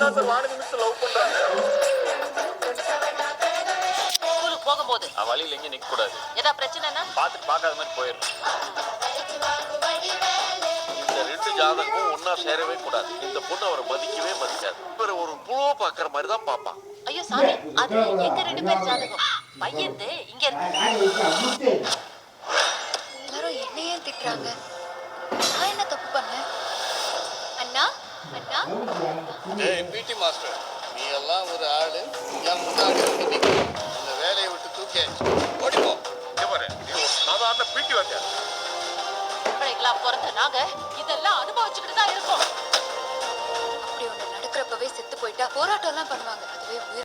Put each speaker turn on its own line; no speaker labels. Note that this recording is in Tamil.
தான் சார் வானதி மிஸ் லவ் பண்றாங்க.
ஸ்கூலுக்கு போகும்போது
வழியில எங்க நிக்க கூடாது.
ஏதாவது பிரச்சனைனா
பார்த்துட்டு பார்க்காத மாதிரி போயிடும். இந்த ரெண்டு ஜாதகமும் ஒன்னா சேரவே கூடாது. இந்த பொண்ணு அவரை மதிக்கவே மதிக்காது. இவர் ஒரு புழுவை பாக்குற மாதிரி தான் பாப்பான்.
ஐயோ சாமி, அது எங்க 2 பேர் ஜாதகம். பையன்து இங்க இருக்கு.
எல்லாரும் என்னையே திட்டுறாங்க. நான் என்ன தப்பு பண்ணேன்? அண்ணா அண்ணா
ஏய் பிடி மாஸ்டர், நீ எல்லாம் ஒரு ஆளு. என் முன்னாடி வந்து நிற்கும். அந்த வேலையை விட்டு தூக்கி ஓடிப்போ.
சாதாரண பீட்டி வாங்க.
பிள்ளைகளா பிறந்த நாங்க இதெல்லாம் அனுபவிச்சுக்கிட்டு தான் இருக்கோம்.
அப்படி ஒண்ணு நடக்கிறப்பவே செத்து போயிட்டா போராட்டம் எல்லாம் பண்ணுவாங்க. அதுவே உயிர்